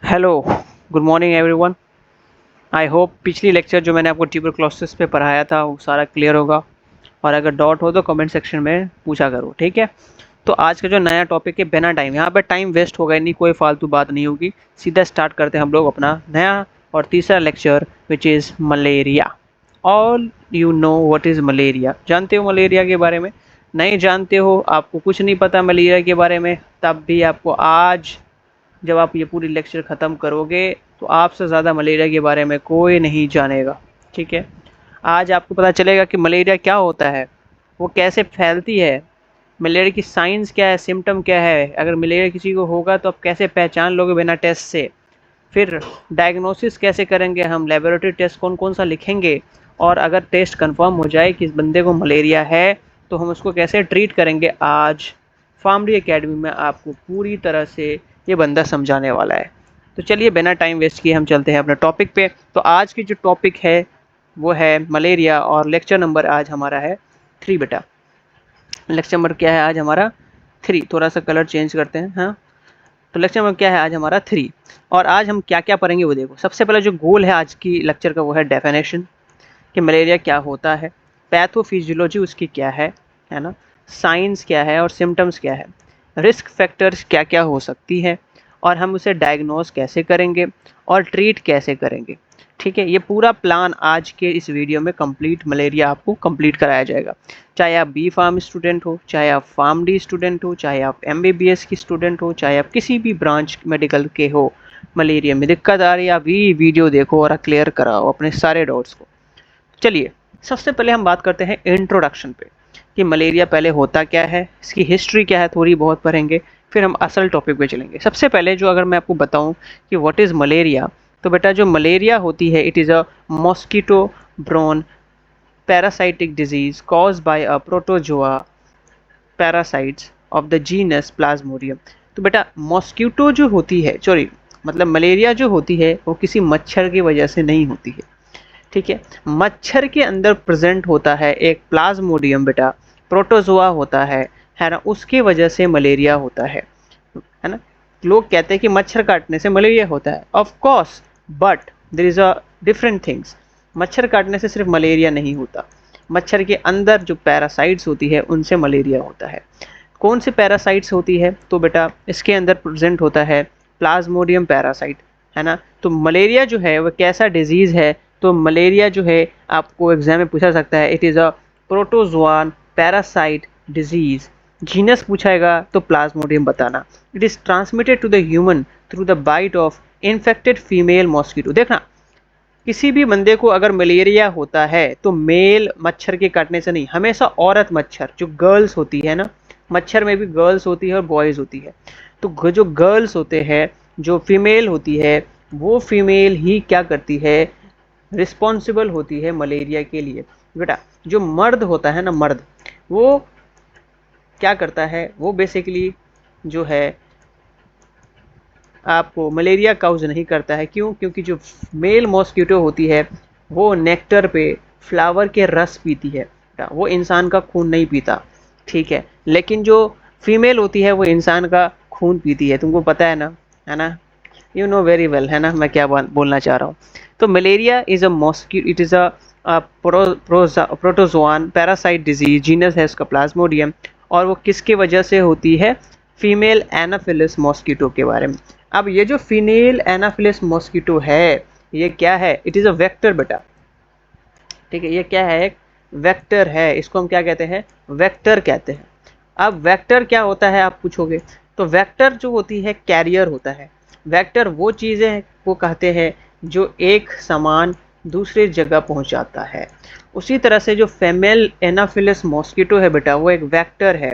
Hello, good morning everyone. I hope पिछली lecture जो मैंने आपको ट्यूबरक्लोसिस पे पढ़ाया था वो सारा क्लियर होगा, और अगर डाउट हो तो कमेंट सेक्शन में पूछा करो, ठीक है। तो आज का जो नया टॉपिक है, बिना टाइम, यहाँ पे टाइम वेस्ट होगा नहीं, कोई फालतू बात नहीं होगी, सीधा स्टार्ट करते हैं हम लोग अपना नया और तीसरा lecture, which is malaria. All you know what is malaria. जानते हो मलेरिया के बारे में? नहीं जानते हो, आपको कुछ नहीं पता मलेरिया के बारे में, तब भी आपको आज जब आप ये पूरी लेक्चर ख़त्म करोगे तो आपसे ज़्यादा मलेरिया के बारे में कोई नहीं जानेगा, ठीक है। आज आपको पता चलेगा कि मलेरिया क्या होता है, वो कैसे फैलती है, मलेरिया की साइंस क्या है, सिम्टम क्या है, अगर मलेरिया किसी को होगा तो आप कैसे पहचान लोगे बिना टेस्ट से, फिर डायग्नोसिस कैसे करेंगे हम, लेबोरेटरी टेस्ट कौन कौन सा लिखेंगे, और अगर टेस्ट कंफर्म हो जाए कि इस बंदे को मलेरिया है तो हम उसको कैसे ट्रीट करेंगे। आज फार्मरी एकेडमी में आपको पूरी तरह से ये बंदा समझाने वाला है। तो चलिए बिना टाइम वेस्ट किए हम चलते हैं अपने टॉपिक पे। तो आज की जो टॉपिक है वो है मलेरिया, और लेक्चर नंबर आज हमारा है 3 बेटा। लेक्चर नंबर क्या है आज हमारा? 3। थोड़ा सा कलर चेंज करते हैं, हाँ। तो लेक्चर नंबर क्या है आज हमारा? 3। और आज हम क्या क्या पढ़ेंगे वो देखो। सबसे पहले जो गोल है आज की लेक्चर का वो है डेफिनेशन, कि मलेरिया क्या होता है, पैथोफिजियोलॉजी उसकी क्या है ना, साइंस क्या है और सिम्टम्स क्या है, रिस्क फैक्टर्स क्या क्या हो सकती है, और हम उसे डायग्नोस कैसे करेंगे और ट्रीट कैसे करेंगे, ठीक है। ये पूरा प्लान आज के इस वीडियो में कंप्लीट मलेरिया आपको कंप्लीट कराया जाएगा। चाहे आप बी फार्म स्टूडेंट हो, चाहे आप फार्म डी स्टूडेंट हो, चाहे आप एमबीबीएस की स्टूडेंट हो, चाहे आप किसी भी ब्रांच मेडिकल के हो, मलेरिया में दिक्कत आ रही है, आप ये वीडियो देखो और क्लियर कराओ अपने सारे डाउट्स को। चलिए सबसे पहले हम बात करते हैं इंट्रोडक्शन पे, कि मलेरिया पहले होता क्या है, इसकी हिस्ट्री क्या है, थोड़ी बहुत पढ़ेंगे, फिर हम असल टॉपिक पे चलेंगे। सबसे पहले जो अगर मैं आपको बताऊं कि व्हाट इज़ मलेरिया, तो बेटा जो मलेरिया होती है, it is a mosquito borne parasitic disease cause by a protozoa parasites of the genus plasmodium. तो बेटा मॉस्किटो जो होती है, सॉरी मतलब मलेरिया जो होती है वो किसी मच्छर की वजह से नहीं होती है, ठीक है। मच्छर के अंदर प्रेजेंट होता है एक प्लाज्मोडियम बेटा, प्रोटोजोआ होता है ना, उसकी वजह से मलेरिया होता है ना। लोग कहते हैं कि मच्छर काटने से मलेरिया होता है, of course, but there is a different things. मच्छर काटने से सिर्फ मलेरिया नहीं होता, मच्छर के अंदर जो पैरासाइट्स होती है उनसे मलेरिया होता है। कौन सी पैरासाइट्स होती है? तो बेटा इसके अंदर प्रेजेंट होता है प्लाज्मोडियम पैरासाइट, है ना। तो मलेरिया जो है वह कैसा डिजीज़ है? तो मलेरिया जो है आपको एग्जाम में पूछा सकता है, it is a protozoan parasite disease. Genus पूछाएगा तो प्लाज्मोडियम बताना। It is transmitted to the human through the bite of infected female mosquito. देखना, किसी भी बंदे को अगर मलेरिया होता है तो मेल मच्छर के काटने से नहीं, हमेशा औरत मच्छर, जो गर्ल्स होती है ना, मच्छर में भी गर्ल्स होती है और बॉयज़ होती है। तो जो गर्ल्स होते हैं, जो फीमेल होती है, वो फीमेल ही क्या करती है, रिस्पॉन्सिबल होती है मलेरिया के लिए। बेटा जो मर्द होता है ना, मर्द, वो क्या करता है, वो बेसिकली जो है आपको मलेरिया काउज नहीं करता है। क्यों? क्योंकि जो मेल मॉस्किटो होती है वो नेक्टर पे फ्लावर के रस पीती है, वो इंसान का खून नहीं पीता, ठीक है। लेकिन जो फीमेल होती है वो इंसान का खून पीती है, तुमको पता है ना, यू नो वेरी वेल, है ना मैं क्या बोलना चाह रहा हूँ। तो malaria is a mosquito, it is a protozoan parasite disease, genus है उसका प्लाज्मोडियम, और वो किसके वजह से होती है? फीमेल एनाफिलिस मॉस्किटो के बारे में। अब ये जो फीमेल एनाफिलिस मॉस्किटो है, ये क्या है? इट इज़ अ वेक्टर बेटा, ठीक है। ये क्या है? एक वेक्टर है, इसको हम क्या कहते हैं? वेक्टर कहते हैं। अब वेक्टर क्या होता है आप पूछोगे, तो वेक्टर जो होती है कैरियर होता है। वेक्टर वो चीज़ें को कहते हैं जो एक सामान दूसरी जगह पहुंचाता है। उसी तरह से जो फीमेल एनाफिलिस मॉस्किटो है बेटा, वो एक वेक्टर है।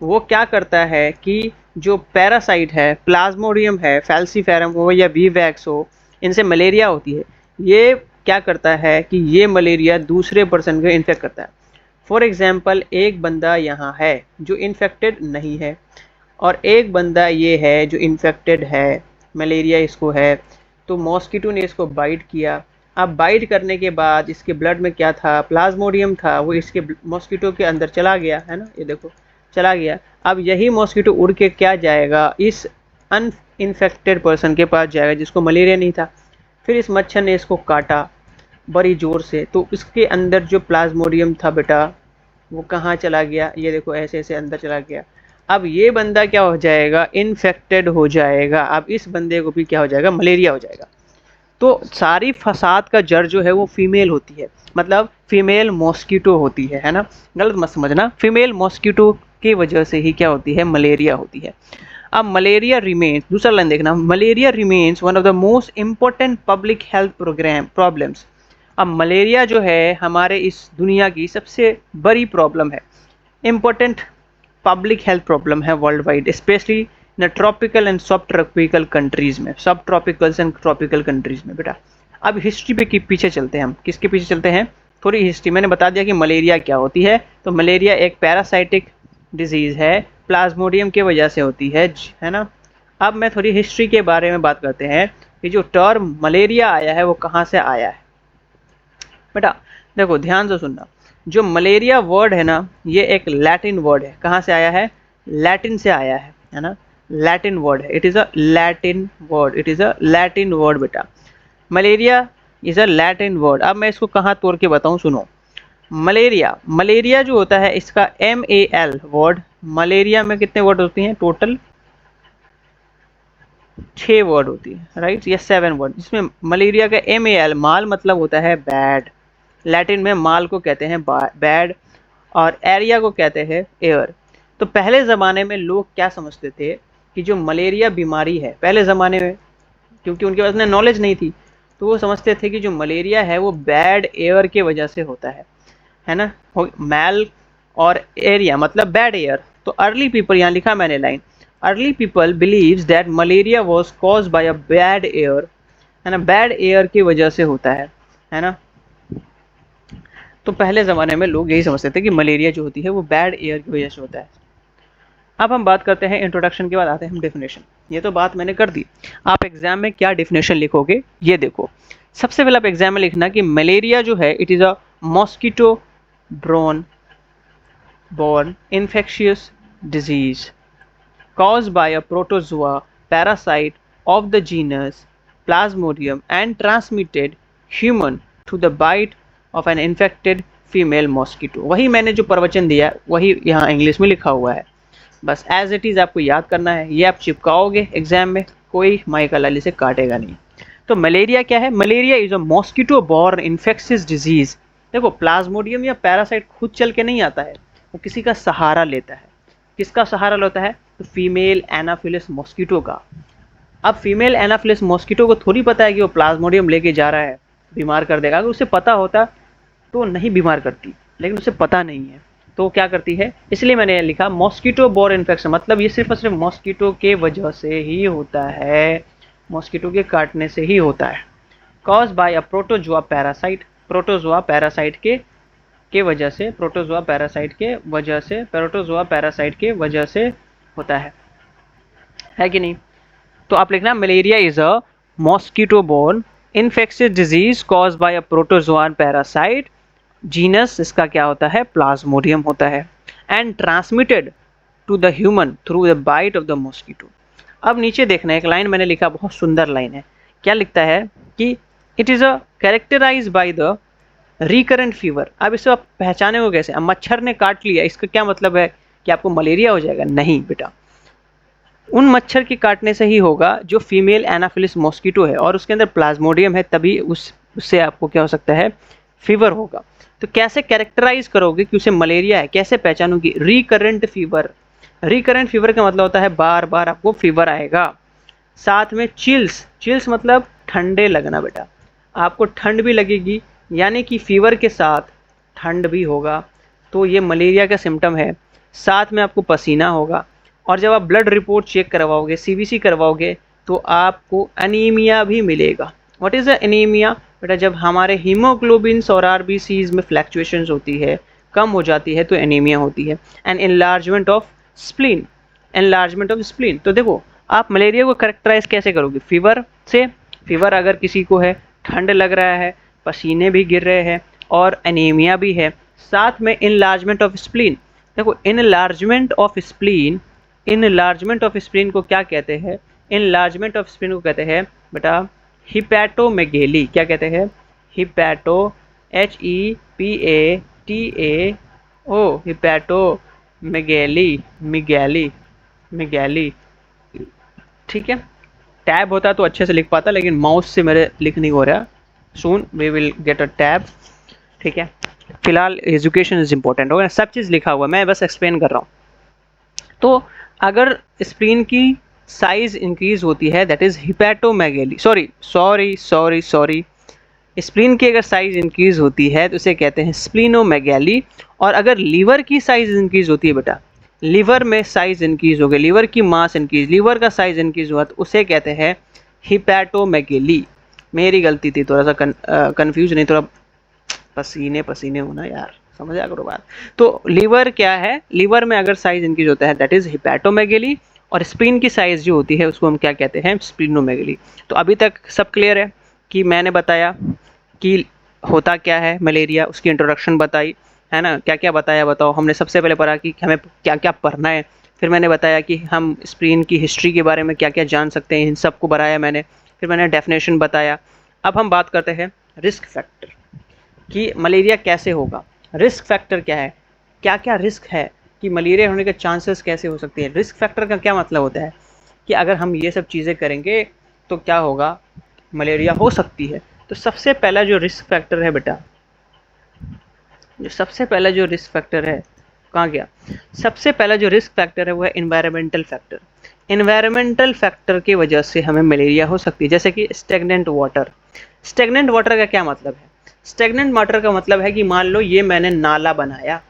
वो क्या करता है कि जो पैरासाइट है, प्लाज्मोडियम है, फैल्सीफेरम हो या वी वैक्स हो, इनसे मलेरिया होती है। ये क्या करता है कि ये मलेरिया दूसरे पर्सन को इन्फेक्ट करता है। फॉर एग्जाम्पल, एक बंदा यहाँ है जो इन्फेक्टेड नहीं है, और एक बंदा ये है जो इन्फेक्टेड है, मलेरिया इसको है। तो मॉस्किटो ने इसको बाइट किया। अब बाइट करने के बाद इसके ब्लड में क्या था? प्लाज्मोडियम था, वो इसके मॉस्किटो के अंदर चला गया, है ना, ये देखो चला गया। अब यही मॉस्किटो उड़ के क्या जाएगा? इस अनइन्फेक्टेड पर्सन के पास जाएगा जिसको मलेरिया नहीं था। फिर इस मच्छर ने इसको काटा बड़ी ज़ोर से, तो इसके अंदर जो प्लाज्मोडियम था बेटा वो कहाँ चला गया, ये देखो ऐसे ऐसे अंदर चला गया। अब ये बंदा क्या हो जाएगा, इन्फेक्टेड हो जाएगा। अब इस बंदे को भी क्या हो जाएगा, मलेरिया हो जाएगा। तो सारी फसाद का जड़ जो है वो फीमेल होती है, मतलब फीमेल मॉस्किटो होती है ना, गलत मत समझना। फीमेल मॉस्किटो की वजह से ही क्या होती है, मलेरिया होती है। अब मलेरिया रिमेन्स, दूसरा लाइन देखना, malaria remains one of the most important public health problems. अब मलेरिया जो है हमारे इस दुनिया की सबसे बड़ी प्रॉब्लम है, इम्पोर्टेंट पब्लिक हेल्थ प्रॉब्लम है world wide, specially in tropical and सब ट्रॉपिकल कंट्रीज में, सब ट्रॉपिकल्स एंड ट्रॉपिकल कंट्रीज में बेटा। अब हिस्ट्री पे पीछे चलते हैं हम, किसके पीछे चलते हैं, थोड़ी हिस्ट्री। मैंने बता दिया कि मलेरिया क्या होती है, तो मलेरिया एक पैरासाइटिक डिजीज़ है, प्लाज्मोडियम की वजह से होती है ना। अब मैं थोड़ी हिस्ट्री के बारे में बात करते हैं कि जो टर्म मलेरिया आया है वो कहाँ से आया है बेटा। देखो ध्यान से सुनना, जो मलेरिया वर्ड है ना ये एक लैटिन वर्ड है। कहाँ से आया है, लैटिन से आया है ना, लैटिन वर्ड है। It is a Latin word, it is a Latin word बेटा। Malaria is a Latin word. अब मैं इसको कहाँ तोड़ के बताऊँ, सुनो। मलेरिया जो होता है इसका MAL वर्ड, मलेरिया में कितने वर्ड होती हैं टोटल, 6 वर्ड होती है, राइट, या 7 वर्ड, जिसमें मलेरिया का MAL, माल मतलब होता है बैड, लैटिन में माल को कहते हैं बैड, और एरिया को कहते हैं एयर। तो पहले ज़माने में लोग क्या समझते थे कि जो मलेरिया बीमारी है, पहले ज़माने में क्योंकि उनके पास नॉलेज नहीं थी, तो वो समझते थे कि जो मलेरिया है वो बैड एयर के वजह से होता है ना। मैल और एरिया मतलब बैड एयर। तो अर्ली पीपल, यहाँ लिखा मैंने line, early people believes that malaria was cause by a bad air, है ना, बैड एयर की वजह से होता है ना। तो पहले ज़माने में लोग यही समझते थे कि मलेरिया जो होती है वो बैड एयर की वजह से होता है। अब हम बात करते हैं इंट्रोडक्शन के बाद आते हैं हम डेफिनेशन। ये तो बात मैंने कर दी, आप एग्जाम में क्या डेफिनेशन लिखोगे ये देखो। सबसे पहले आप एग्जाम में लिखना कि मलेरिया जो है it is a mosquito borne infectious disease caused by a protozoa parasite of the genus Plasmodium and transmitted human to the bite of an infected female mosquito। वही मैंने जो प्रवचन दिया वही यहाँ इंग्लिश में लिखा हुआ है, बस एज इट इज़ आपको याद करना है। ये आप चिपकाओगे एग्जाम में, कोई माइका लाली से काटेगा नहीं। तो मलेरिया क्या है, malaria is a mosquito borne infectious disease. देखो प्लाज्मोडियम या पैरासाइट खुद चल के नहीं आता है, वो किसी का सहारा लेता है। किसका सहारा लेता है, तो फीमेल एनाफिलिस मॉस्किटो का। अब फीमेल एनाफिलिस मॉस्किटो को थोड़ी पता है कि वो प्लाज्मोडियम लेके जा रहा है, बीमार कर देगा। अगर उसे पता होता तो नहीं बीमार करती, लेकिन उसे पता नहीं है तो क्या करती है, इसलिए मैंने लिखा मॉस्किटो बोर इन्फेक्शन, मतलब ये सिर्फ और सिर्फ मॉस्किटो के वजह से ही होता है, मॉस्किटो के काटने से ही होता है। Cause by a protozoa parasite, protozoa parasite के वजह से, प्रोटोजोआ पैरासाइट के वजह से, प्रोटोजोआ पैरासाइट के वजह से होता है कि नहीं। तो आप लिखना malaria is a mosquito borne infectious disease cause by a protozoan parasite, genus इसका क्या होता है, प्लाज्मोडियम होता है, and transmitted to the human through the bite of the mosquito. अब नीचे देखना, एक लाइन मैंने लिखा, बहुत सुंदर लाइन है। क्या लिखता है कि it is a characterise by the recurrent fever. अब इसे आप पहचाने को कैसे, अब मच्छर ने काट लिया इसका क्या मतलब है कि आपको मलेरिया हो जाएगा, नहीं बेटा। उन मच्छर के काटने से ही होगा जो फीमेल एनाफिलिस मॉस्किटो है और उसके अंदर प्लाज्मोडियम है, तभी उससे आपको क्या हो सकता है, फीवर होगा। तो कैसे कैरेक्टराइज करोगे कि उसे मलेरिया है, कैसे पहचानोगी, रिकरेंट फीवर। रिकरेंट फीवर का मतलब होता है बार बार आपको फीवर आएगा। साथ में चिल्स, चिल्स मतलब ठंडे लगना बेटा, आपको ठंड भी लगेगी, यानी कि फीवर के साथ ठंड भी होगा, तो ये मलेरिया का सिम्टम है। साथ में आपको पसीना होगा, और जब आप ब्लड रिपोर्ट चेक करवाओगे, CBC करवाओगे, तो आपको एनीमिया भी मिलेगा। व्हाट इज़ द एनीमिया बेटा, जब हमारे हीमोग्लोबिन्स और RBCs में फ्लैक्चुएशंस होती है, कम हो जाती है, तो एनीमिया होती है। And enlargement of spleen, enlargement of spleen. तो देखो आप मलेरिया को करेक्टराइज कैसे करोगे, फीवर से। फीवर अगर किसी को है, ठंड लग रहा है, पसीने भी गिर रहे हैं और एनीमिया भी है, साथ में इनलार्जमेंट ऑफ स्प्लीन। देखो enlargement of spleen, enlargement of spleen को क्या कहते हैं, इनलार्जमेंट ऑफ स्प्लीन को कहते हैं बेटा हिपैटोमेगेली। क्या कहते हैं? Hepato, HEPATAO, हिपैटोमेगेली, मिगैली। ठीक है, टैब होता तो अच्छे से लिख पाता, लेकिन माउस से मेरे लिख नहीं हो रहा। Soon we will get a tab. ठीक है, फिलहाल एजुकेशन इज इंपॉर्टेंट, होगा सब चीज़ लिखा हुआ, मैं बस एक्सप्लेन कर रहा हूँ। तो अगर स्प्लीन की साइज इंक्रीज होती है दैट इज हिपैटोमेगेली, सॉरी, स्प्लीन की अगर साइज इंक्रीज होती है तो उसे कहते हैं स्प्लीनोमेगैली। और अगर लीवर की साइज इंक्रीज होती है बेटा, लीवर में साइज इंक्रीज हो गई, लीवर की मास इंक्रीज, लीवर का साइज इंक्रीज हुआ तो उसे कहते हैं हिपैटोमेगेली। मेरी गलती थी, थोड़ा सा कंफ्यूज नहीं, थोड़ा पसीने होना यार, समझ आ करो बात। तो लीवर क्या है, लीवर में अगर साइज इंक्रीज होता है दैट इज हिपैटोमेगेली, और स्प्लीन की साइज जो होती है उसको हम क्या कहते हैं? स्प्लीनोमेगेली। तो अभी तक सब क्लियर है कि मैंने बताया कि होता क्या है मलेरिया, उसकी इंट्रोडक्शन बताई है ना, क्या क्या बताया बताओ। हमने सबसे पहले पढ़ा कि हमें क्या क्या पढ़ना है, फिर मैंने बताया कि हम स्प्लीन की हिस्ट्री के बारे में क्या क्या जान सकते हैं, इन सबको बताया मैंने, फिर मैंने डेफिनेशन बताया। अब हम बात करते हैं रिस्क फैक्टर कि मलेरिया कैसे होगा। रिस्क फैक्टर क्या है, क्या क्या रिस्क है कि मलेरिया होने के चांसेस कैसे हो सकते हैं। रिस्क फैक्टर का क्या मतलब होता है कि अगर हम ये सब चीज़ें करेंगे तो क्या होगा, मलेरिया हो सकती है। तो सबसे पहला जो रिस्क फैक्टर है बेटा, जो सबसे पहला जो रिस्क फैक्टर है, कहाँ गया? सबसे पहला जो रिस्क फैक्टर है वो है इन्वायरमेंटल फैक्टर। इन्वायरमेंटल फैक्टर की वजह से हमें मलेरिया हो सकती है, जैसे कि स्टेगनेंट वाटर। स्टेगनेंट वाटर का क्या मतलब है? स्टेगनेंट वाटर का मतलब है कि मान लो ये मैंने नाला बनाया,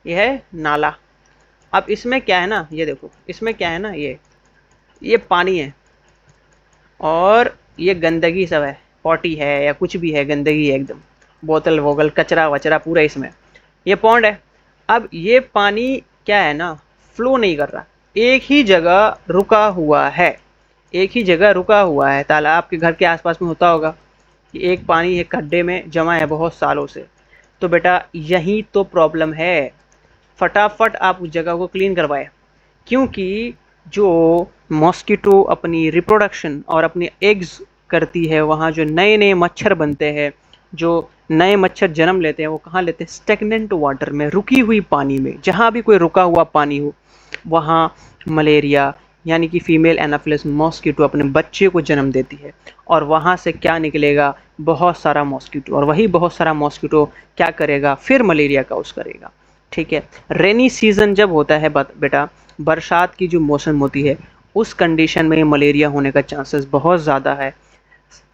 ये है नाला। अब इसमें क्या है ना, ये देखो इसमें क्या है ना, ये पानी है और ये गंदगी सब है, पॉटी है या कुछ भी है, गंदगी है एकदम, बोतल वोगल कचरा वचरा पूरा इसमें। ये पॉन्ड है। अब ये पानी क्या है ना, फ्लो नहीं कर रहा, एक ही जगह रुका हुआ है, एक ही जगह रुका हुआ है। तालाब आपके घर के आसपास में होता होगा कि एक पानी एक खड्डे में जमा है बहुत सालों से। तो बेटा यही तो प्रॉब्लम है, फटाफट आप उस जगह को क्लीन करवाएं, क्योंकि जो मॉस्किटो अपनी रिप्रोडक्शन और अपनी एग्स करती है, वहाँ जो नए नए मच्छर बनते हैं, जो नए मच्छर जन्म लेते हैं, वो कहाँ लेते हैं? स्टेगनेंट वाटर में, रुकी हुई पानी में। जहाँ भी कोई रुका हुआ पानी हो वहाँ मलेरिया यानी कि फीमेल एनाफिलिस मॉस्किटो अपने बच्चे को जन्म देती है, और वहाँ से क्या निकलेगा? बहुत सारा मॉस्किटो, और वही बहुत सारा मॉस्किटो क्या करेगा? फिर मलेरिया काउज करेगा। ठीक है, रेनी सीजन जब होता है बेटा, बरसात की जो मौसम होती है, उस कंडीशन में मलेरिया होने का चांसेस बहुत ज़्यादा है।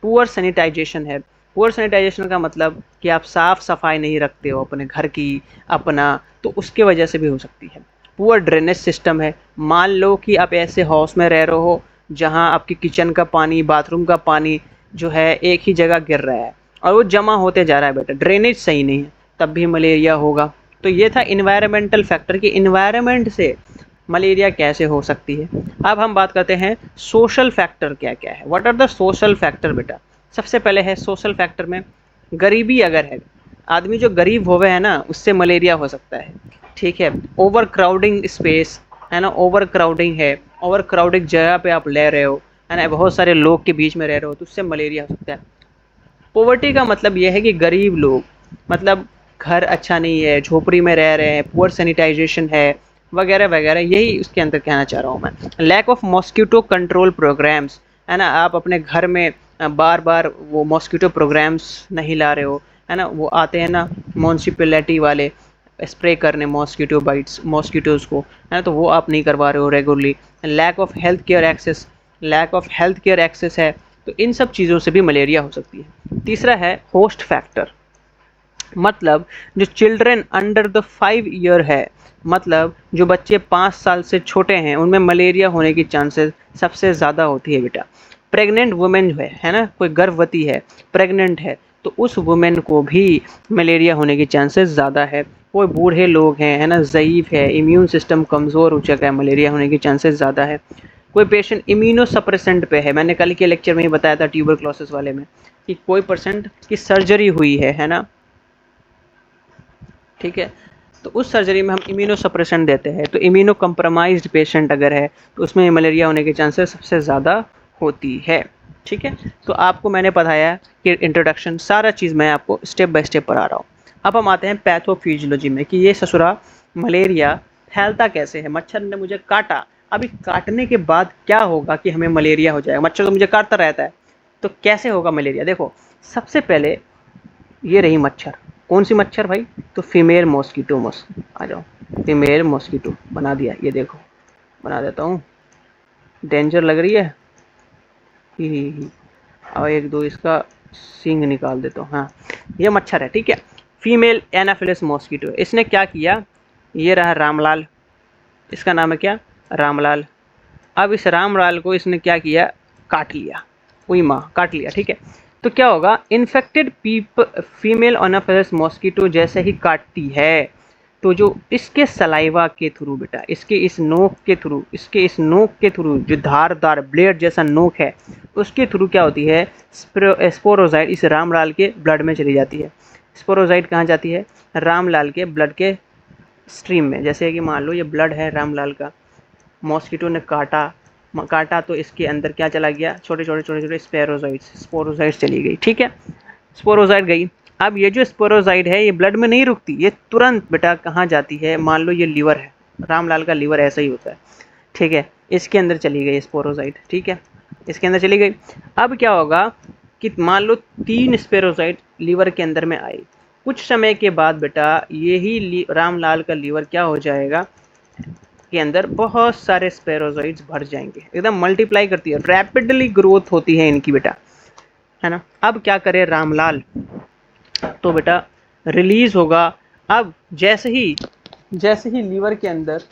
पुअर सैनिटाइजेशन है, पुअर सैनिटाइजेशन का मतलब कि आप साफ़ सफाई नहीं रखते हो अपने घर की, अपना, तो उसके वजह से भी हो सकती है। पुअर ड्रेनेज सिस्टम है, मान लो कि आप ऐसे हाउस में रह रहे हो जहां आपकी किचन का पानी, बाथरूम का पानी जो है एक ही जगह गिर रहा है और वो जमा होते जा रहा है बेटा, ड्रेनेज सही नहीं है, तब भी मलेरिया होगा। तो ये था इन्वायरमेंटल फैक्टर कि इन्वायरमेंट से मलेरिया कैसे हो सकती है। अब हम बात करते हैं सोशल फैक्टर क्या क्या है। What are the social factor बेटा? सबसे पहले है सोशल फैक्टर में गरीबी अगर है, आदमी जो गरीब होवे है ना, उससे मलेरिया हो सकता है। ठीक है, ओवर क्राउडिंग स्पेस है ना, ओवर क्राउडिंग है, ओवर क्राउडिंग जगह पे आप ले रहे हो है ना, बहुत सारे लोग के बीच में रह रहे हो तो उससे मलेरिया हो सकता है। पॉवर्टी का मतलब यह है कि गरीब लोग, मतलब घर अच्छा नहीं है, झोपड़ी में रह रहे हैं, पुअर सैनिटाइजेशन है वगैरह वगैरह, यही उसके अंदर कहना चाह रहा हूँ मैं। Lack of mosquito control programs है ना, आप अपने घर में बार बार वो मॉस्किटो प्रोग्राम्स नहीं ला रहे हो है ना, वो आते हैं ना म्यूनसिपैलिटी वाले स्प्रे करने मॉस्किटो बाइट्स मॉस्किटोज़ को है ना, तो वो आप नहीं करवा रहे हो regularly. Lack of health care access, lack of health care access है, तो इन सब चीज़ों से भी मलेरिया हो सकती है। तीसरा है होस्ट फैक्टर, मतलब जो चिल्ड्रन अंडर द 5 ईयर है, मतलब जो बच्चे 5 साल से छोटे हैं, उनमें मलेरिया होने की चांसेस सबसे ज़्यादा होती है बेटा। प्रेग्नेंट वुमेन जो है ना, कोई गर्भवती है, प्रेग्नेंट है, तो उस वुमेन को भी मलेरिया होने की चांसेस ज़्यादा है। कोई बूढ़े लोग हैं है ना, ज़ईफ़ है, इम्यून सिस्टम कमज़ोर हो चुका है, मलेरिया होने की चांसेस ज़्यादा है। कोई पेशेंट इम्यूनो सप्रेसेंट पे है, मैंने कल के लेक्चर में ही बताया था ट्यूबरक्लोसिस वाले में कि कोई पर्सेंट की सर्जरी हुई है ना, ठीक है, तो उस सर्जरी में हम इम्यूनो सप्रेशन देते हैं। तो इम्यूनो कम्प्रोमाइज्ड पेशेंट अगर है तो उसमें मलेरिया होने के चांसेस सबसे ज़्यादा होती है। ठीक है, तो आपको मैंने बताया कि इंट्रोडक्शन सारा चीज़ मैं आपको स्टेप बाय स्टेप पढ़ा रहा हूँ। अब हम आते हैं पैथोफिजियोलॉजी में कि ये ससुरा मलेरिया फैलता कैसे है। मच्छर ने मुझे काटा, अभी काटने के बाद क्या होगा कि हमें मलेरिया हो जाएगा। मच्छर तो मुझे काटता रहता है, तो कैसे होगा मलेरिया। देखो सबसे पहले ये रही मच्छर, कौन सी मच्छर भाई, तो फीमेल मॉस्किटो। आ जाओ, फीमेल मॉस्किटो बना दिया, ये देखो बना देता हूँ, डेंजर लग रही है ही। और एक दो इसका सींग निकाल देता हूँ। हाँ, ये मच्छर है, ठीक है, फीमेल एनाफिलिस मॉस्किटो। इसने क्या किया, ये रहा रामलाल, इसका नाम है क्या, रामलाल। अब इस रामलाल को इसने क्या किया, काट लिया, हुई माँ काट लिया, ठीक है। तो क्या होगा, इन्फेक्टेड फीमेल एनाफिलिस मॉस्किटो जैसे ही काटती है तो जो इसके सलाइवा के थ्रू बेटा, इसके इस नोक के थ्रू, इसके इस नोक के थ्रू जो धारदार ब्लेड जैसा नोक है उसके थ्रू क्या होती है, स्पोरोजाइट इस रामलाल के ब्लड में चली जाती है। स्पोरोजाइट कहाँ जाती है, रामलाल के ब्लड के स्ट्रीम में। जैसे कि मान लो ये ब्लड है रामलाल का, मॉस्किटो ने काटा तो इसके अंदर क्या चला गया, छोटे छोटे छोटे छोटे स्पोरोजाइट्स चली गई, ठीक है, स्पोरोजाइट गई। अब ये जो स्पोरोजाइट है ये ब्लड में नहीं रुकती, ये तुरंत बेटा कहाँ जाती है, मान लो ये लीवर है, रामलाल का लीवर ऐसा ही होता है, ठीक है, इसके अंदर चली गई स्पोरोजाइट, ठीक है, इसके अंदर चली गई। अब क्या होगा कि मान लो 3 स्पोरोजाइट लीवर के अंदर में आई, कुछ समय के बाद बेटा यही रामलाल का लीवर क्या हो जाएगा के अंदर बहुत सारे स्पेरोजॉइड्स भर जाएंगे, एकदम मल्टीप्लाई करती है, रैपिडली ग्रोथ होती है इनकी बेटा, है ना। अब क्या करे रामलाल, तो बेटा रिलीज होगा। अब जैसे ही लीवर के अंदर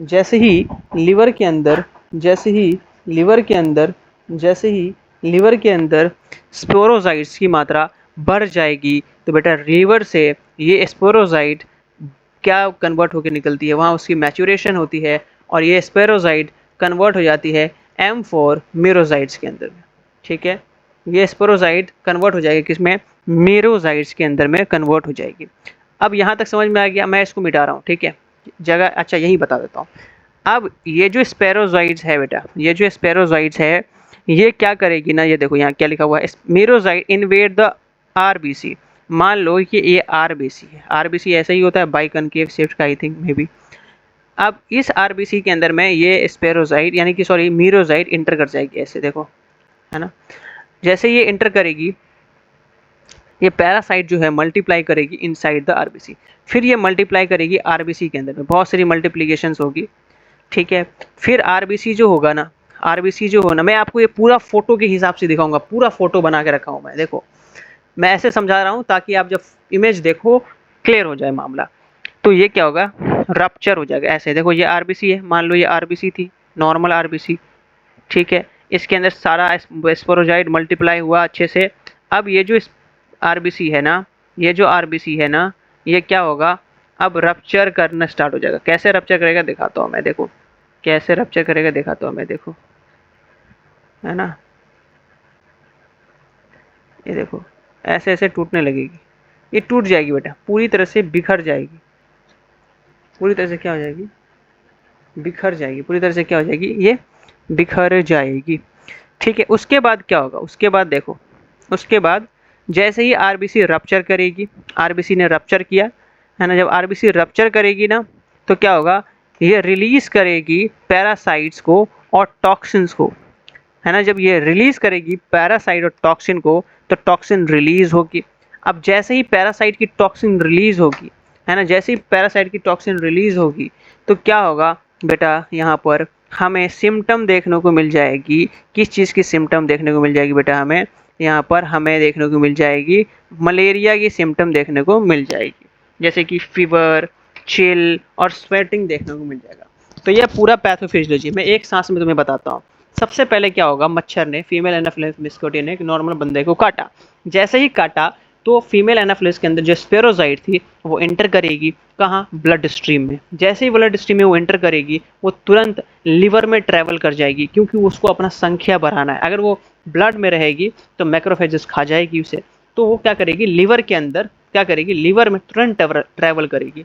जैसे ही लीवर के अंदर जैसे ही लीवर के अंदर जैसे ही लीवर के अंदर स्पोरोजाइट्स की मात्रा बढ़ जाएगी तो बेटा लीवर से ये स्पोरोजाइट क्या कन्वर्ट होकर निकलती है, वहाँ उसकी मैच्योरेशन होती है और ये स्पेरोजाइट कन्वर्ट हो जाती है M4 मेरोजाइट्स के अंदर में, ठीक है, ये स्पेरोजाइट कन्वर्ट हो जाएगी किसमें, मेरोजाइट्स के अंदर में कन्वर्ट हो जाएगी। अब यहाँ तक समझ में आ गया, मैं इसको मिटा रहा हूँ, ठीक है, जगह अच्छा यही बता देता हूँ। अब ये जो स्पेरोजाइट्स है बेटा, ये जो स्पेरोजाइट्स है ये क्या करेगी ना, ये देखो यहाँ क्या लिखा हुआ है, मेरोजाइट इन्वेड द RBC। मान लो कि ये RBC है, RBC ऐसा ही होता है बाई कनकेव शेप्ड का, आई थिंक मे बी। अब इस RBC के अंदर में ये स्पेरोजाइट यानी कि सॉरी मीरोजाइट इंटर कर जाएगी, ऐसे देखो, है ना। जैसे ये इंटर करेगी, ये पैरासाइट जो है मल्टीप्लाई करेगी इनसाइड द RBC, फिर ये मल्टीप्लाई करेगी RBC के अंदर में, बहुत सारी मल्टीप्लिकेशंस होगी, ठीक है। फिर RBC जो होगा ना, RBC जो होना, मैं आपको ये पूरा फोटो के हिसाब से दिखाऊंगा, पूरा फोटो बना के रखा हूँ मैं, देखो मैं ऐसे समझा रहा हूँ ताकि आप जब इमेज देखो क्लियर हो जाए मामला। तो ये क्या होगा, रप्चर हो जाएगा, ऐसे देखो ये RBC है, मान लो ये RBC थी, नॉर्मल RBC, ठीक है, इसके अंदर सारा स्पोरोजाइट मल्टीप्लाई हुआ अच्छे से। अब ये जो RBC है ना, ये जो RBC है ना, ये क्या होगा, अब रप्चर करना स्टार्ट हो जाएगा। कैसे रप्चर करेगा दिखाता हूँ मैं, देखो कैसे रप्चर करेगा दिखाता हूँ मैं, देखो, है ना, ये देखो ऐसे ऐसे टूटने लगेगी, ये टूट जाएगी बेटा, पूरी तरह से बिखर जाएगी, पूरी तरह से क्या हो जाएगी, बिखर जाएगी, पूरी तरह से क्या हो जाएगी, ये बिखर जाएगी, ठीक है। उसके बाद क्या होगा, उसके बाद देखो, उसके बाद जैसे ही RBC रप्चर करेगी, RBC ने रप्चर किया, है ना, जब RBC रप्चर करेगी ना तो क्या होगा, ये रिलीज करेगी पैरासाइट्स को और टॉक्सिन्स को, है ना। जब ये रिलीज करेगी पैरासाइट और टॉक्सिन को तो टॉक्सिन रिलीज होगी। अब जैसे ही पैरासाइट की टॉक्सिन रिलीज होगी, है ना, जैसे ही पैरासाइट की टॉक्सिन रिलीज होगी तो क्या होगा बेटा, यहाँ पर हमें सिम्टम देखने को मिल जाएगी। किस चीज़ की सिम्टम देखने को मिल जाएगी बेटा, हमें यहाँ पर हमें देखने को मिल जाएगी मलेरिया की सिम्टम देखने को मिल जाएगी, जैसे कि फीवर, चिल और स्वेटिंग देखने को मिल जाएगा। तो यह पूरा पैथोफिजियोलॉजी मैं एक सांस में तुम्हें बताता हूँ। सबसे पहले क्या होगा, मच्छर ने, फीमेल एनाफिलिस मस्कुटी ने एक नॉर्मल बंदे को काटा, जैसे ही काटा तो फीमेल एनाफिलिस के अंदर जो स्पेरोजाइट थी वो एंटर करेगी कहाँ, ब्लड स्ट्रीम में। जैसे ही ब्लड स्ट्रीम में वो एंटर करेगी वो तुरंत लिवर में ट्रैवल कर जाएगी, क्योंकि उसको अपना संख्या बढ़ाना है। अगर वो ब्लड में रहेगी तो मैक्रोफेजेस खा जाएगी उसे, तो वो क्या करेगी, लिवर के अंदर क्या करेगी, लिवर में तुरंत ट्रैवल करेगी,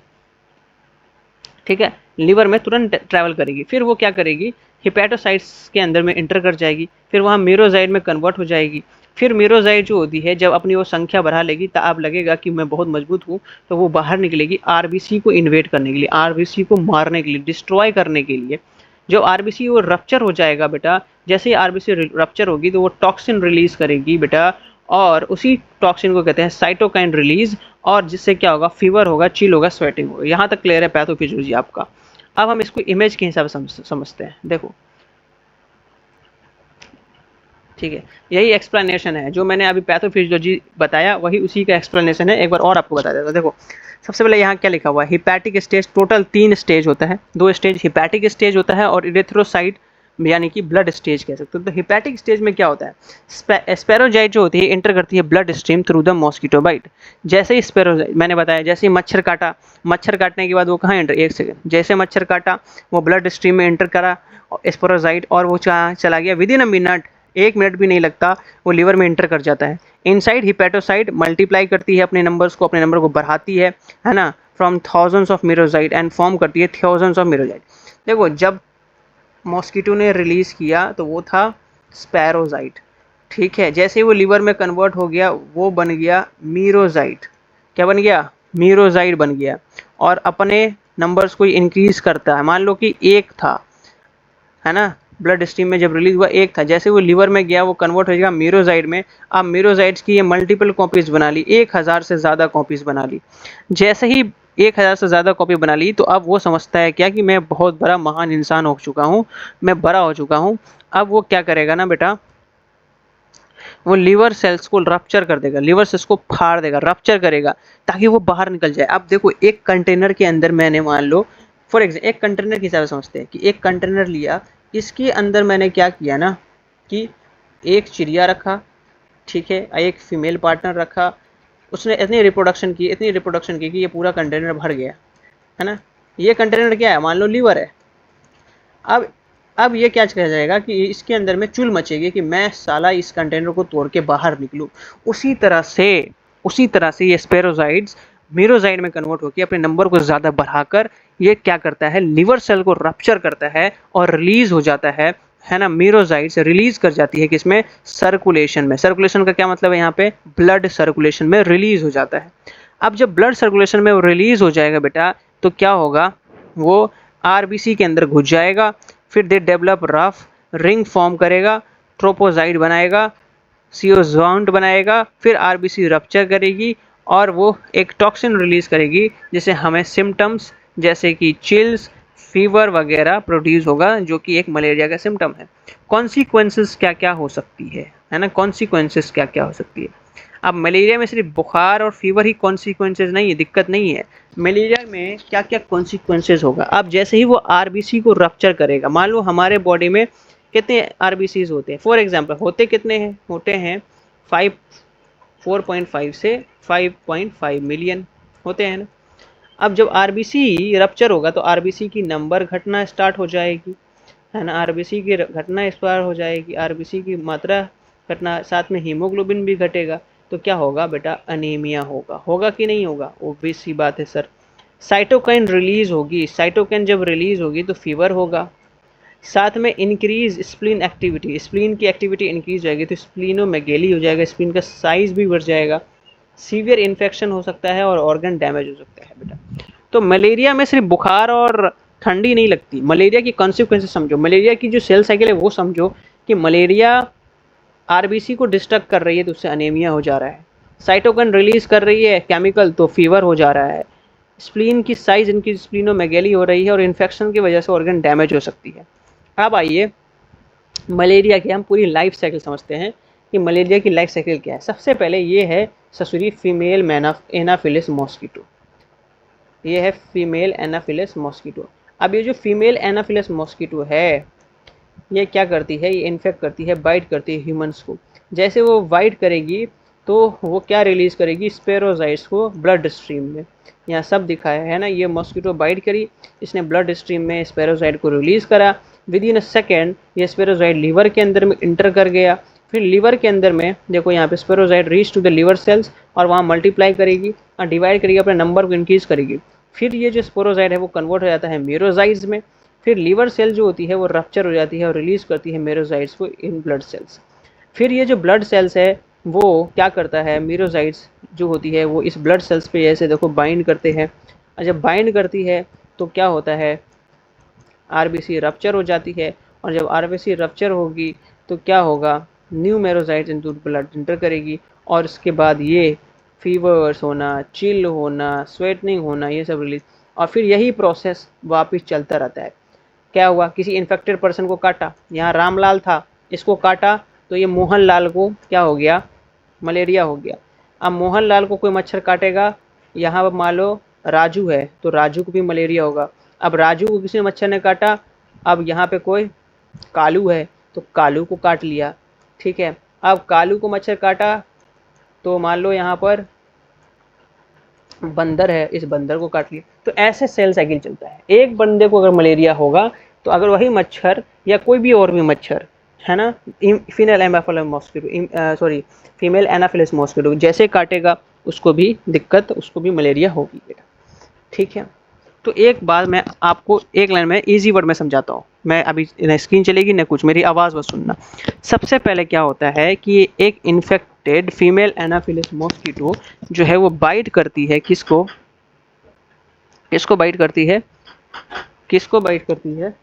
ठीक है, लीवर में तुरंत ट्रैवल करेगी। फिर वो क्या करेगी, हिपैटोसाइट्स के अंदर में इंटर कर जाएगी, फिर वहाँ मीरोजाइड में कन्वर्ट हो जाएगी। फिर मीरोजाइड जो होती है जब अपनी वो संख्या बढ़ा लेगी तो आप लगेगा कि मैं बहुत मजबूत हूँ, तो वो बाहर निकलेगी आरबीसी को इन्वेट करने के लिए, आरबीसी को मारने के लिए, डिस्ट्रॉय करने के लिए। जो आरबीसी वो रप्चर हो जाएगा बेटा, जैसे ही आरबीसी रप्चर होगी तो वो टॉक्सिन रिलीज करेगी बेटा, और उसी टॉक्सिन को कहते हैं साइटोकाइन रिलीज, और जिससे क्या होगा, फीवर होगा, चिल होगा, स्वेटिंग होगा। यहाँ तक क्लियर है पैथोफिजियोलॉजी आपका। अब हम इसको इमेज के हिसाब से समझते हैं। देखो ठीक है, यही एक्सप्लेनेशन है जो मैंने अभी पैथोफिजियोलॉजी बताया, वही उसी का एक्सप्लेनेशन है। एक बार और आपको बता देता हूँ। देखो सबसे पहले यहाँ क्या लिखा हुआ है, हिपैटिक स्टेज, टोटल 3 स्टेज होता है, 2 स्टेज हिपैटिक स्टेज होता है और इरेथ्रोसाइट यानी कि ब्लड स्टेज कह सकते हो। तो हिपैटिक स्टेज में क्या होता है, स्पेरोजाइट जो होती है इंटर करती है blood stream through the mosquito bite. जैसे ही स्पेरोजाइट मैंने बताया, जैसे ही मच्छर काटा, मच्छर काटने के बाद वो कहाँ एंटर, एक सेकंड, जैसे मच्छर काटा वो ब्लड स्ट्रीम में एंटर करा स्पेरोजाइट, और वो चला गया with in a minute, 1 minute भी नहीं लगता, वो लीवर में इंटर कर जाता है। इनसाइड हिपैटोसाइट मल्टीप्लाई करती है अपने नंबर्स को, अपने नंबर को बढ़ाती है ना, from thousands of merozoite and form करती है थाउजेंड्स ऑफ मीरोजाइट। देखो जब मॉस्किटो ने रिलीज किया तो वो था स्पैरोजाइट, ठीक है, जैसे ही वो लीवर में कन्वर्ट हो गया वो बन गया मीरोजाइट। क्या बन गया, मीरोजाइट बन गया, और अपने नंबर्स को इंक्रीज करता है। मान लो कि 1 था, है ना, ब्लड स्ट्रीम में जब रिलीज हुआ 1 था, जैसे वो लीवर में गया वो कन्वर्ट हो जाएगा मीरोजाइड में। अब मीरोजाइड्स की ये मल्टीपल कॉपीज बना ली, 1000 से ज़्यादा कॉपीज बना ली। जैसे ही 1000 से ज़्यादा कॉपी बना ली तो अब वो समझता है क्या कि मैं बहुत बड़ा महान इंसान हो चुका हूँ, मैं बड़ा हो चुका हूँ। अब वो क्या करेगा ना बेटा, वो लीवर सेल्स को रप्चर कर देगा, लीवर सेल्स को फाड़ देगा, रप्चर करेगा ताकि वो बाहर निकल जाए। अब देखो एक कंटेनर के अंदर मैंने मान लो फॉर एग्जाम्पल एक कंटेनर के हिसाब से समझते हैं कि एक कंटेनर लिया, इसके अंदर मैंने क्या किया ना कि एक चिड़िया रखा, ठीक है, एक फीमेल पार्टनर रखा, उसने इतनी रिप्रोडक्शन की कि ये पूरा कंटेनर भर गया, है ना। ये कंटेनर क्या है, मान लो लीवर है। अब ये क्या कहा जाएगा कि इसके अंदर में चुल मचेगी कि मैं साला इस कंटेनर को तोड़ के बाहर निकलूं। उसी तरह से ये स्पेरोजाइड्स मीरोजाइड में कन्वर्ट होकर अपने नंबर को ज़्यादा बढ़ाकर ये क्या करता है, लिवर सेल को रप्चर करता है और रिलीज हो जाता है ना, मीरोजाइड्स रिलीज कर जाती है किसमें, सर्कुलेशन में। सर्कुलेशन का क्या मतलब है, यहाँ पे ब्लड सर्कुलेशन में रिलीज हो जाता है। अब जब ब्लड सर्कुलेशन में वो रिलीज हो जाएगा बेटा तो क्या होगा, वो आरबीसी के अंदर घुस जाएगा, फिर they develop rough ring form करेगा, ट्रोपोजाइट बनाएगा, सियोजॉन्ट बनाएगा, फिर आरबीसी रप्चर करेगी और वो एक टॉक्सिन रिलीज करेगी जिससे हमें सिम्टम्स जैसे कि चिल्स, फीवर वगैरह प्रोड्यूस होगा, जो कि एक मलेरिया का सिम्टम है। कॉन्सिक्वेंसेस क्या क्या हो सकती है ना, कॉन्सिक्वेंसेस क्या क्या हो सकती है। अब मलेरिया में सिर्फ बुखार और फीवर ही कॉन्सिक्वेंसेज नहीं है, दिक्कत नहीं है, मलेरिया में क्या क्या कॉन्सिक्वेंसेज होगा। अब जैसे ही वो आरबीसी को रप्चर करेगा, मान लो हमारे बॉडी में कितने आरबीसीज होते हैं, फॉर एग्जांपल होते कितने हैं, होते हैं 4.5 से 5.5 मिलियन होते हैं ना। अब जब आरबीसी रप्चर होगा तो आरबीसी की नंबर घटना स्टार्ट हो जाएगी, है ना, आरबीसी की घटना स्टार्ट हो जाएगी, आरबीसी की मात्रा घटना, साथ में हीमोग्लोबिन भी घटेगा। तो क्या होगा बेटा, अनीमिया होगा कि नहीं होगा, ऑब्वियस सी बात है सर। साइटोकाइन रिलीज होगी, साइटोकाइन जब रिलीज होगी तो फीवर होगा, साथ में इंक्रीज स्प्लीन एक्टिविटी, स्प्लीन की एक्टिविटी इंक्रीज होगी तो स्प्लीनोमेगेली हो जाएगा, स्प्लीन का साइज भी बढ़ जाएगा, सीवियर इन्फेक्शन हो सकता है और ऑर्गन डैमेज हो सकता है बेटा। तो मलेरिया में सिर्फ बुखार और ठंडी नहीं लगती, मलेरिया की कॉन्सिक्वेंसेस समझो, मलेरिया की जो सेल साइकिल है वो समझो कि मलेरिया आरबीसी को डिस्टर्ब कर रही है तो उससे अनीमिया हो जा रहा है, साइटोकिन रिलीज कर रही है केमिकल तो फीवर हो जा रहा है, स्प्लीन की साइज इनकी स्प्लीनोमेगेली हो रही है और इन्फेक्शन की वजह से ऑर्गन डैमेज हो सकती है। अब आइए मलेरिया की हम पूरी लाइफ साइकिल समझते हैं कि मलेरिया की लाइफ साइकिल क्या है। सबसे पहले ये है ससुरी फीमेल एनाफिलिस मॉस्किटो, ये है फीमेल एनाफिलिस मॉस्किटो। अब ये जो फीमेल एनाफिलिस मॉस्किटो है ये क्या करती है, ये इन्फेक्ट करती है, बाइट करती है ह्यूमंस को। जैसे वो बाइट करेगी तो वो क्या रिलीज़ करेगी, स्पेरोजाइट्स को ब्लड स्ट्रीम में। यहाँ सब दिखाया है ना, ये मॉस्किटो बाइट करी, इसने ब्लड स्ट्रीम में स्पेरोजाइट को रिलीज़ करा, विद इन अ सेकेंड ये स्पेरोजाइट लीवर के अंदर में इंटर कर गया, फिर लीवर के अंदर में देखो यहाँ पे sporozoite reach to the liver cells और वहाँ मल्टीप्लाई करेगी और डिवाइड करेगी, अपने नंबर को इंक्रीज करेगी। फिर ये जो स्पोरोजाइट है वो कन्वर्ट हो जाता है मेरोजाइट्स में। फिर लीवर सेल जो होती है वो रप्चर हो जाती है और रिलीज करती है मेरोजाइट्स को इन ब्लड सेल्स। फिर ये जो ब्लड सेल्स है वो क्या करता है, मेरोजाइट्स जो होती है वो इस ब्लड सेल्स पे ऐसे देखो बाइंड करते हैं, और जब बाइंड करती है तो क्या होता है, आरबीसी रप्चर हो जाती है, और जब आरबीसी रप्चर होगी तो क्या होगा, न्यू मेरोजाइट्स इनटू ब्लड एंटर करेगी, और उसके बाद ये फीवर्स होना, चिल होना, स्वेटनिंग होना, ये सब रिलीज, और फिर यही प्रोसेस वापस चलता रहता है। क्या हुआ, किसी इन्फेक्टेड पर्सन को काटा, यहाँ रामलाल था, इसको काटा तो ये मोहनलाल को क्या हो गया, मलेरिया हो गया। अब मोहनलाल को कोई मच्छर काटेगा, यहाँ पर मान लो राजू है तो राजू को भी मलेरिया होगा। अब राजू को किसी मच्छर ने काटा, अब यहाँ पे कोई कालू है तो कालू को काट लिया, ठीक है। अब कालू को मच्छर काटा तो मान लो यहाँ पर बंदर है, इस बंदर को काट लिया, तो ऐसे सेल साइकिल चलता है। एक बंदे को अगर मलेरिया होगा तो अगर वही मच्छर या कोई भी और भी मच्छर है ना, female Anopheles mosquito, sorry female Anopheles mosquito जैसे काटेगा उसको भी दिक्कत, उसको भी मलेरिया होगी बेटा, ठीक है। तो एक बात मैं आपको एक लाइन में इजी वर्ड में समझाता हूँ, मैं अभी न स्क्रीन चलेगी न कुछ, मेरी आवाज़ बस सुनना। सबसे पहले क्या होता है कि एक इन्फेक्टेड फीमेल एनाफिलिस मॉस्किटो जो है वो बाइट करती है किसको, किसको बाइट करती है, किसको बाइट करती है,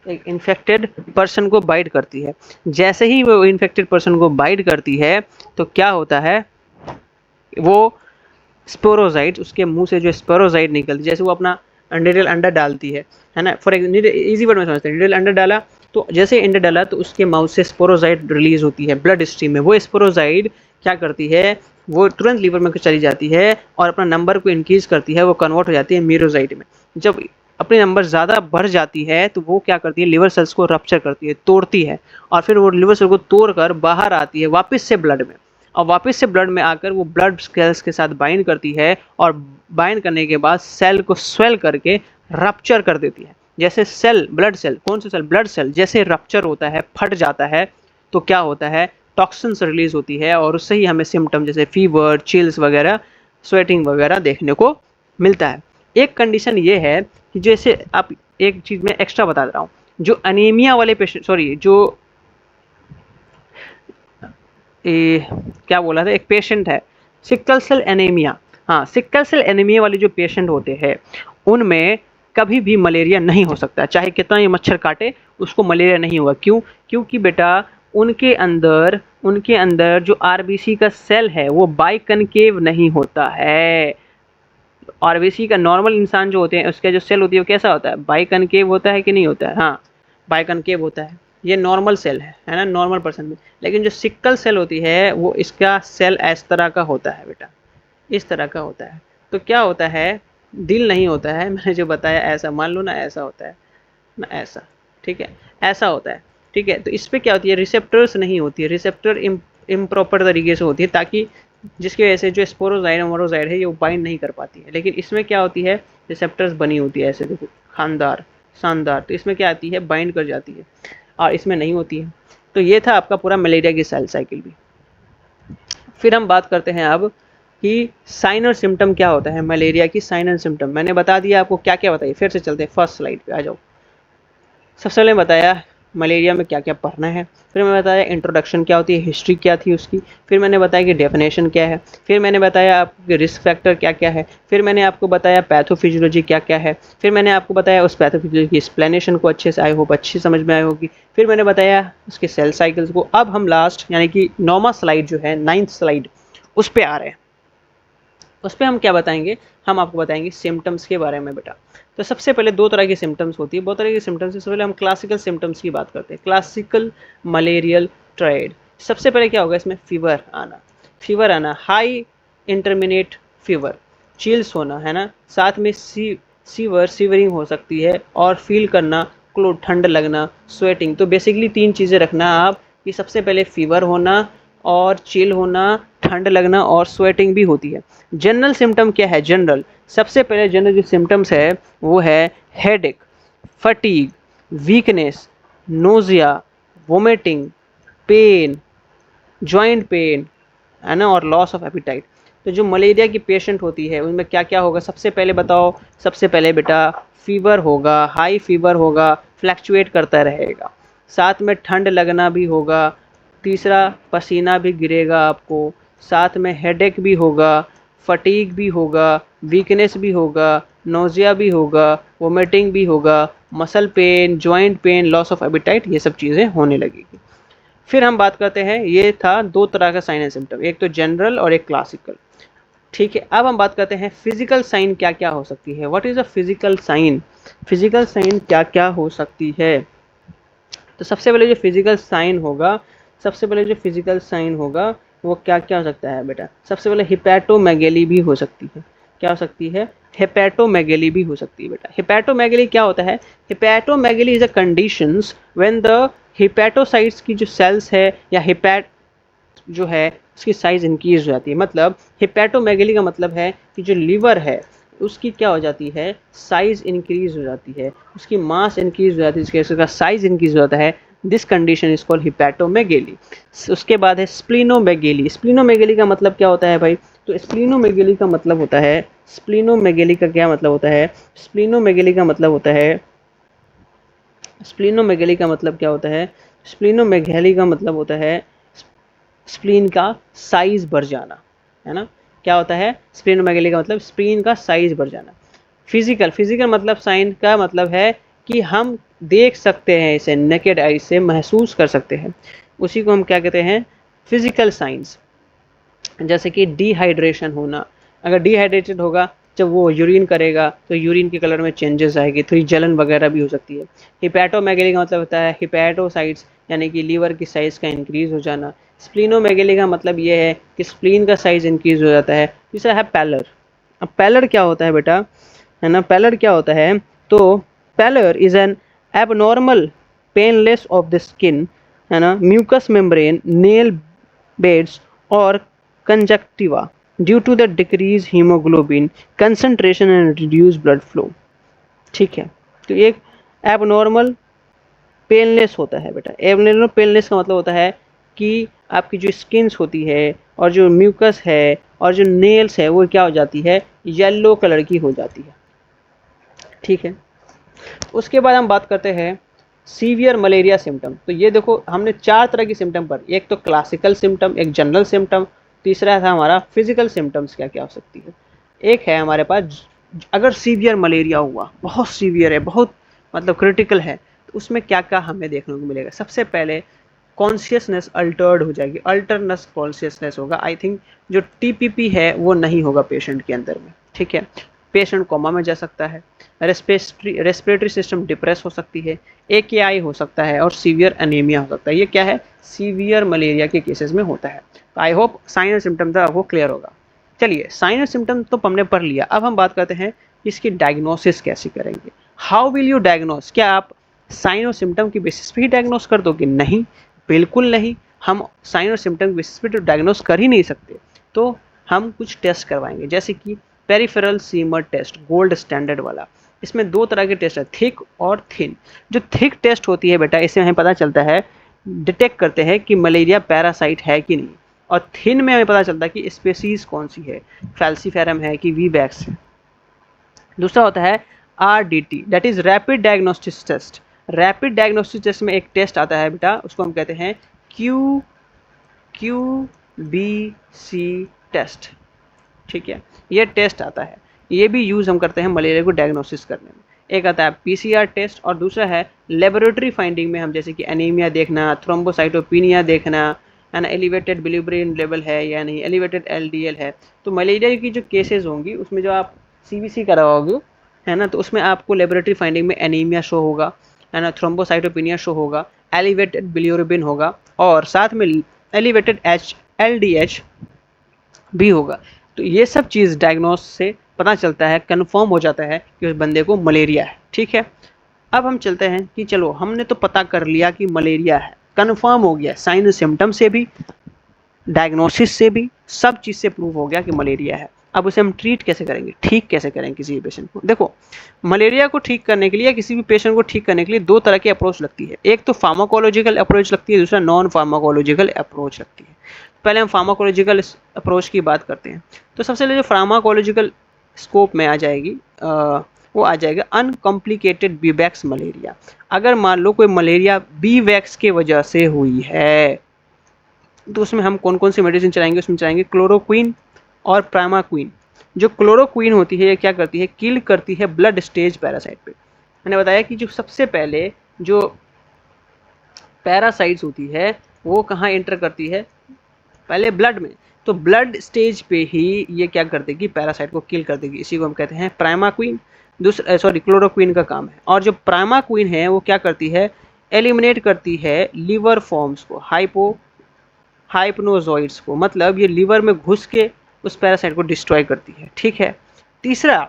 एक इन्फेक्टेड पर्सन को बाइट करती है। जैसे ही वो इन्फेक्टेड पर्सन को बाइट करती है तो क्या होता है, वो स्पोरोजाइट, उसके मुंह से जो स्पोरोजाइट निकलती है, जैसे वो अपना निडल अंडा डालती है ना, फॉर इजी वर्ड में समझते हैं, निडल अंडा डाला तो जैसे अंडा डाला तो उसके माउथ से स्पोरोजाइट रिलीज होती है ब्लड स्ट्रीम में। वो स्पोरोजाइट क्या करती है, वो तुरंत लीवर में चली जाती है और अपना नंबर को इंक्रीज करती है, वो कन्वर्ट हो जाती है मीरोजाइट में। जब अपने नंबर ज़्यादा बढ़ जाती है तो वो क्या करती है, लिवर सेल्स को रप्चर करती है, तोड़ती है, और फिर वो लिवर सेल को तोड़कर बाहर आती है वापस से ब्लड में, और वापस से ब्लड में आकर वो ब्लड सेल्स के साथ बाइंड करती है, और बाइंड करने के बाद सेल को स्वेल करके रप्चर कर देती है। जैसे सेल, ब्लड सेल, कौन सा सेल, ब्लड सेल जैसे रप्चर होता है, फट जाता है, तो क्या होता है, टॉक्सिन्स रिलीज होती है, और उससे ही हमें सिम्टम जैसे फीवर, चिल्स वगैरह, स्वेटिंग वगैरह देखने को मिलता है। एक कंडीशन ये है कि जैसे आप, एक चीज़ मैं एक्स्ट्रा बता रहा हूँ, जो अनीमिया वाले पेशेंट, सॉरी जो क्या बोला था, एक पेशेंट है सिकल सेल एनीमिया, हाँ सिकल सेल एनीमिया वाले जो पेशेंट होते हैं उनमें कभी भी मलेरिया नहीं हो सकता, चाहे कितना ही मच्छर काटे उसको मलेरिया नहीं होगा। क्यों, क्योंकि बेटा उनके अंदर जो आरबीसी का सेल है वो बाइकनकेव नहीं होता है। आरबीसी का नॉर्मल इंसान जो होते हैं उसका जो सेल होती है वो कैसा होता है, बाइकनकेव होता है कि नहीं होता है, हाँ बाइकनकेव होता है, ये नॉर्मल सेल है ना, नॉर्मल पर्सन में। लेकिन जो सिकल सेल होती है वो इसका सेल इस तरह का होता है बेटा, इस तरह का होता है। तो क्या होता है, दिल नहीं होता है, मैंने जो बताया ऐसा मान लो ना, ऐसा होता है ना, ऐसा, ठीक है, ऐसा होता है, ठीक है। तो इस पर क्या होती है, रिसेप्टर्स नहीं होती है, रिसेप्टर इम्प्रॉपर तरीके से होती है, ताकि जिसकी वजह से जो स्पोरोजाइड और मोरोजाइड है ये वो बाइंड नहीं कर पाती है। लेकिन इसमें क्या होती है, रिसेप्टर्स बनी होती है, ऐसे देखो खानदार शानदार, तो इसमें क्या आती है, बाइंड कर जाती है, और इसमें नहीं होती है। तो ये था आपका पूरा मलेरिया की सेल साइकिल भी। फिर हम बात करते हैं अब कि साइन और सिम्टम क्या होता है मलेरिया की, साइन और सिम्टम मैंने बता दिया आपको क्या क्या बताइए, फिर से चलते हैं फर्स्ट स्लाइड पे आ जाओ। सबसे पहले बताया मलेरिया में क्या क्या पढ़ना है, फिर मैंने बताया इंट्रोडक्शन क्या होती है, हिस्ट्री क्या थी उसकी, फिर मैंने बताया कि डेफिनेशन क्या है, फिर मैंने बताया आपके रिस्क फैक्टर क्या क्या है, फिर मैंने आपको बताया पैथोफिजियोलॉजी क्या क्या है, फिर मैंने आपको बताया उस पैथोफिजियोलॉजी की एक्सप्लेनेशन को अच्छे से आई होप अच्छी समझ में आई होगी, फिर मैंने बताया उसके सेल साइकिल्स को। अब हम लास्ट यानी कि 9वां स्लाइड जो है, 9th स्लाइड, उस पर आ रहे हैं। उस पर हम क्या बताएंगे, हम आपको बताएंगे सिम्टम्स के बारे में बेटा। तो सबसे पहले दो तरह की सिम्टम्स होती है, बहुत तरह की सिम्टम्स। सबसे पहले हम क्लासिकल सिम्टम्स की बात करते हैं, क्लासिकल मलेरियल ट्रायड। सबसे पहले क्या होगा इसमें, फीवर आना, हाई इंटरमिनेट फीवर, चिल्स होना है ना, साथ में सीवरिंग हो सकती है, और फील करना, क्लोज ठंड लगना, स्वेटिंग। तो बेसिकली 3 चीज़ें रखना आप कि सबसे पहले फीवर होना और चिल होना, ठंड लगना, और स्वेटिंग भी होती है। जनरल सिम्टम क्या है, जनरल सबसे पहले जनरल जो सिम्टम्स है वो है headache, fatigue, weakness, nausea, vomiting, pain, joint pain, है ना, और लॉस ऑफ एपिटाइट। तो जो मलेरिया की पेशेंट होती है उनमें क्या क्या होगा, सबसे पहले बताओ। सबसे पहले बेटा फीवर होगा, हाई फीवर होगा, फ्लैक्चुएट करता रहेगा, साथ में ठंड लगना भी होगा, तीसरा पसीना भी गिरेगा आपको, साथ में हेडेक भी होगा, फटीग भी होगा, वीकनेस भी होगा, नोजिया भी होगा, वोमिटिंग भी होगा, muscle pain, joint pen, loss of appetite, ये सब चीज़ें होने लगेगी। फिर हम बात करते हैं, ये था दो तरह का साइन एंड सिम्टम, एक तो जनरल और एक क्लासिकल। ठीक है, अब हम बात करते हैं फिजिकल साइन क्या क्या हो सकती है। What is a physical sign, physical sign क्या क्या हो सकती है। तो सबसे पहले जो फिजिकल साइन होगा, सबसे पहले जो फिजिकल साइन होगा वो क्या क्या हो सकता है बेटा। सबसे पहले हिपैटोमेगेली भी हो सकती है। क्या हो सकती है, हेपेटोमेगेली भी हो सकती है बेटा। हेपेटोमेगेली क्या होता है, hepatomegaly is a conditions when the hepatocytes की जो सेल्स है या हिपैट जो है उसकी साइज इंक्रीज हो जाती है। मतलब हिपैटोमेगेली का मतलब है कि जो लीवर है उसकी क्या हो जाती है, साइज इंक्रीज हो जाती है, उसकी मास इंक्रीज हो जाती है, उसका साइज इंक्रीज हो जाता है। This condition is called hepatomegaly. उसके बाद है स्प्लीनोमेगेली। स्प्लीनोमेगेली का मतलब क्या होता है भाई, तो स्प्लीनोमेगेली का मतलब होता है, स्प्लीनोमेगेली का क्या मतलब होता है, स्प्लीनोमेगेली का मतलब होता है, स्प्लीनोमेगेली का मतलब क्या होता है, स्प्लीनोमेगेली का मतलब होता है स्प्लीन का साइज बढ़ जाना, है ना। क्या होता है स्प्लीनोमेगेली का मतलब, स्प्लीन का साइज बढ़ जाना। फिजिकल, फिजिकल मतलब साइन का मतलब है कि हम देख सकते हैं इसे, नेकेड आई से महसूस कर सकते हैं, उसी को हम क्या कहते हैं, फिजिकल साइंस। जैसे कि डिहाइड्रेशन होना, अगर डिहाइड्रेटेड होगा जब वो यूरिन करेगा तो यूरिन के कलर में चेंजेस आएगी, थोड़ी जलन वगैरह भी हो सकती है। हिपैटोमेगेली का मतलब होता है हिपैटोसाइट्स यानी कि लीवर की साइज़ का इंक्रीज हो जाना। स्प्लीनोमेगेली का मतलब ये है कि स्प्लीन का साइज़ इंक्रीज हो जाता है। तीसरा है पैलर। अब पैलर क्या होता है बेटा, है ना, पैलर क्या होता है, तो pallor is an abnormal painless of the skin, है ना, म्यूकस मेम्ब्रेन, नेल बेड्स और conjunctiva due to the decrease haemoglobin concentration and reduce blood flow. ठीक है, तो एक एबनॉर्मल पेनलेस होता है बेटा। एबनॉर्मल पेनलेस का मतलब होता है कि आपकी जो स्किन्स होती है और जो म्यूकस है और जो नेल्स है वो क्या हो जाती है, येलो कलर की हो जाती है। ठीक है, उसके बाद हम बात करते हैं सीवियर मलेरिया सिम्टम। तो ये देखो हमने चार तरह की सिम्टम पर, एक तो क्लासिकल सिम्टम, एक जनरल सिम्टम, तीसरा था हमारा फिजिकल सिम्टम्स क्या क्या हो सकती है। एक है हमारे पास, अगर सीवियर मलेरिया हुआ, बहुत सीवियर है, बहुत मतलब क्रिटिकल है, तो उसमें क्या क्या हमें देखने को मिलेगा। सबसे पहले कॉन्शियसनेस अल्टर्ड हो जाएगी, अल्टरनेस कॉन्शियसनेस होगा। आई थिंक जो टीपीपी है वो नहीं होगा पेशेंट के अंदर में। ठीक है, पेशेंट कोमा में जा सकता है, रेस्पिरेटरी सिस्टम डिप्रेस हो सकती है, AKI हो सकता है और सीवियर एनीमिया हो सकता है। ये क्या है, सीवियर मलेरिया के केसेस में होता है। तो आई होप साइन और सिम्टम था वो क्लियर होगा। चलिए, साइन और सिम्टम तो हमने पढ़ लिया, अब हम बात करते हैं इसकी डायग्नोसिस कैसे करेंगे। हाउ विल यू डायग्नोस, क्या आप साइन और सिम्टम की बेसिस पे ही डायग्नोस कर दोगे, नहीं, बिल्कुल नहीं। हम साइन और सिम्टम की बेसिस पे तो डायग्नोस कर ही नहीं सकते। तो हम कुछ टेस्ट करवाएंगे, जैसे कि peripheral smear test, gold standard वाला। इसमें दो तरह के टेस्ट है, थिक और थिन। जो थिक टेस्ट होती है बेटा, इससे हमें पता चलता है, डिटेक्ट करते हैं कि मलेरिया पैरासाइट है कि नहीं, और थिन में हमें पता चलता है कि स्पेसीज कौन सी है, फैल्सीफेरम है कि वीवैक्स है। दूसरा होता है RDT, that is rapid diagnostic test. Rapid diagnostic test में एक टेस्ट आता है बेटा, उसको हम कहते हैं QBC टेस्ट। ठीक है, ये टेस्ट आता है, ये भी यूज़ हम करते हैं मलेरिया को डायग्नोसिस करने में। एक आता है PCR टेस्ट और दूसरा है लेबोरेटरी फाइंडिंग में हम, जैसे कि एनीमिया देखना, थ्रोम्बोसाइटोपिनिया देखना, है ना, एलिवेटेड बिलिरुबिन लेवल है या नहीं, एलिवेटेड LDL है। तो मलेरिया की जो केसेस होंगी उसमें जो आप CBC करवाओगे, है ना, तो उसमें आपको लेबोरेटरी फाइंडिंग में एनीमिया शो होगा, है ना, थ्रोम्बोसाइटोपिनिया शो होगा, एलिवेटेड बिलिरुबिन होगा और साथ में एलिवेटेड LDH भी होगा। तो ये सब चीज़ डायग्नोस से पता चलता है, कंफर्म हो जाता है कि उस बंदे को मलेरिया है। ठीक है, अब हम चलते हैं कि चलो हमने तो पता कर लिया कि मलेरिया है, कंफर्म हो गया, साइन सिम्टम से भी, डायग्नोसिस से भी, सब चीज़ से प्रूव हो गया कि मलेरिया है। अब उसे हम ट्रीट कैसे करेंगे, ठीक कैसे करेंगे किसी भी पेशेंट को। देखो, मलेरिया को ठीक करने के लिए, किसी भी पेशेंट को ठीक करने के लिए दो तरह की अप्रोच लगती है। एक तो फार्माकोलॉजिकल अप्रोच लगती है, दूसरा नॉन फार्माकोलॉजिकल अप्रोच लगती है। पहले हम फार्माकोलॉजिकल अप्रोच की बात करते हैं। तो सबसे पहले जो फार्माकोलॉजिकल स्कोप में आ जाएगी वो आ जाएगा अनकॉम्प्लिकेटेड बी वैक्स मलेरिया। अगर मान लो कोई मलेरिया बी वैक्स के वजह से हुई है तो उसमें हम कौन कौन सी मेडिसिन चलाएंगे, उसमें चलाएंगे क्लोरोक्विन और प्राइमाक्विन। जो क्लोरोक्विन होती है ये क्या करती है, किल करती है ब्लड स्टेज पैरासाइट पे। मैंने बताया कि जो सबसे पहले जो पैरासाइट्स होती है वो कहाँ एंटर करती है, पहले ब्लड में। तो ब्लड स्टेज पे ही ये क्या कर देगी, पैरासाइट को किल कर देगी। इसी को हम कहते हैं प्राइमाक्विन। क्लोरोक्विन का काम है। और जो प्राइमाक्विन है वो क्या करती है, एलिमिनेट करती है लीवर फॉर्म्स को, हाइप्नोजॉइड्स को, मतलब ये लीवर में घुस के उस पैरासाइट को डिस्ट्रॉय करती है। ठीक है। तीसरा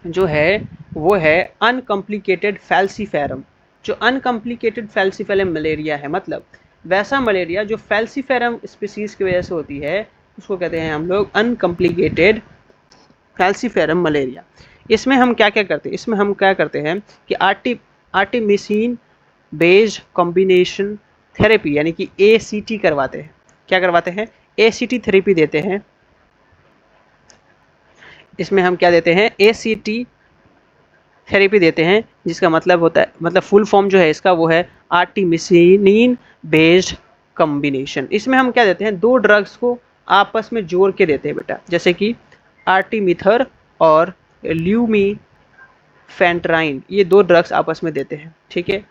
जो है वो है अनकॉम्प्लिकेटेड फैल्सीफेरम। जो अनकॉम्प्लिकेटेड फैल्सीफेरम मलेरिया है, मतलब वैसा मलेरिया जो फैल्सीफेरम स्पीसीज की वजह से होती है, उसको कहते हैं हम लोग अनकॉम्प्लिकेटेड फैल्सीफेरम मलेरिया। इसमें हम क्या क्या करते हैं, इसमें हम क्या करते हैं कि आर्टिमिसिन बेस्ड कॉम्बिनेशन थेरेपी यानी कि ACT करवाते हैं। क्या करवाते हैं, ACT थेरेपी देते हैं। इसमें हम क्या देते हैं, ACT थेरेपी देते हैं, जिसका मतलब होता है, मतलब फुल फॉर्म जो है इसका वो है आर्टिमिसिनिन बेस्ड कॉम्बिनेशन। इसमें हम क्या देते हैं, दो ड्रग्स को आपस में जोड़ के देते हैं बेटा, जैसे कि आर्टिमिथर और ल्यूमीफेंट्राइन, ये दो ड्रग्स आपस में देते हैं। ठीक है,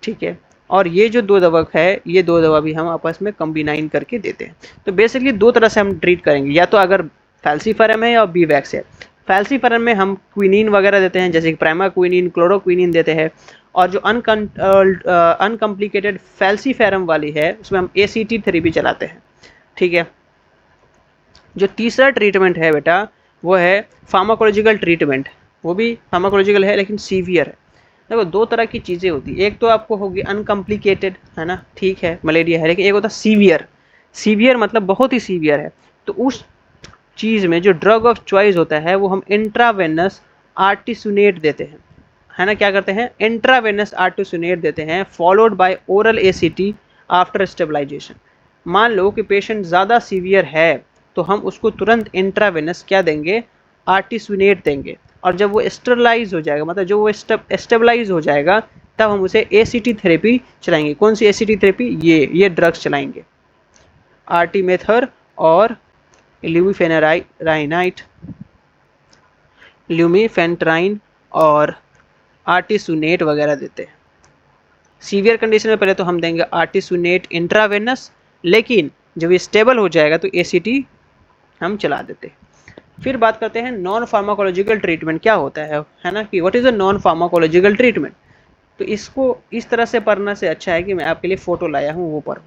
ठीक है। और ये जो दो दवा है, ये दो दवा भी हम आपस में कम्बिनाइन करके देते हैं। तो बेसिकली दो तरह से हम ट्रीट करेंगे, या तो अगर फैल्सीफेरम है या बी वैक्स है। फैल्सीफेरम में हम क्विनिन वगैरह देते हैं, जैसे कि प्राइमाक्विनिन, क्लोरोक्विनिन देते हैं। और जो अनकॉम्प्लिकेटेड फैल्सीफेरम वाली है उसमें हम ACT थेरेपी चलाते हैं। ठीक है। जो तीसरा ट्रीटमेंट है बेटा वो है फार्माकोलॉजिकल ट्रीटमेंट। वो भी फार्माकोलॉजिकल है लेकिन सीवियर है। देखो दो तरह की चीज़ें होती है, एक तो आपको होगी अनकॉम्प्लिकेटेड, है ना, ठीक है, मलेरिया है, लेकिन एक होता है सीवियर। सीवियर मतलब बहुत ही सीवियर है। तो उस चीज़ में जो ड्रग ऑफ चॉइस होता है वो हम इंट्रावेनस आर्टिसुनेट देते हैं, है ना। क्या करते हैं, इंट्रावेनस आर्टिसुनेट देते हैं, followed by oral ACT after stabilisation. मान लो कि पेशेंट ज़्यादा सीवियर है तो हम उसको तुरंत इंट्रावेनस क्या देंगे, आर्टिसुनेट देंगे। और जब वो स्टेबलाइज हो जाएगा, मतलब जो वो स्टेबलाइज हो जाएगा, तब हम उसे ACT थेरेपी चलाएंगे। कौन सी ACT थेरेपी, ये ड्रग्स चलाएंगे, आर्टिमेथर और ल्यूमीफेंट्राइन और आर्टिसुनेट वगैरह देते हैं। सीवियर कंडीशन में पहले तो हम देंगे आर्टिसुनेट इंट्रावेनस, लेकिन जब ये स्टेबल हो जाएगा तो ACT हम चला देते हैं। फिर बात करते हैं नॉन फार्माकोलॉजिकल ट्रीटमेंट क्या होता है ना, कि what is a non pharmacological treatment. तो इसको इस तरह से पढ़ने से अच्छा है कि मैं आपके लिए फोटो लाया हूँ वो पढ़ो।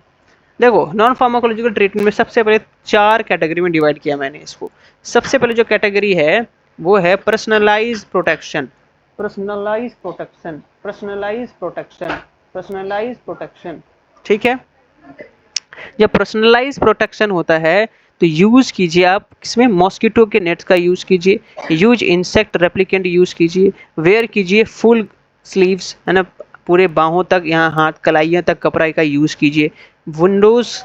देखो नॉन फार्माकोलॉजिकल ट्रीटमेंट में सबसे पहले 4 कैटेगरी में डिवाइड किया मैंने इसको। सबसे पहले जो कैटेगरी है वो है personalise protection. Personalise protection, personalise protection, personalise protection. ठीक है। जब पर्सनलाइज प्रोटेक्शन होता है तो यूज़ कीजिए आप किसमें, मॉस्किटो के नेट्स का यूज़ कीजिए, यूज इंसेक्ट रेप्लिकेंट यूज़ कीजिए, वेयर कीजिए फुल स्लीव्स, है ना, पूरे बाहों तक, यहाँ हाथ कलाइयाँ तक कपड़ा का यूज़ कीजिए। विंडोज़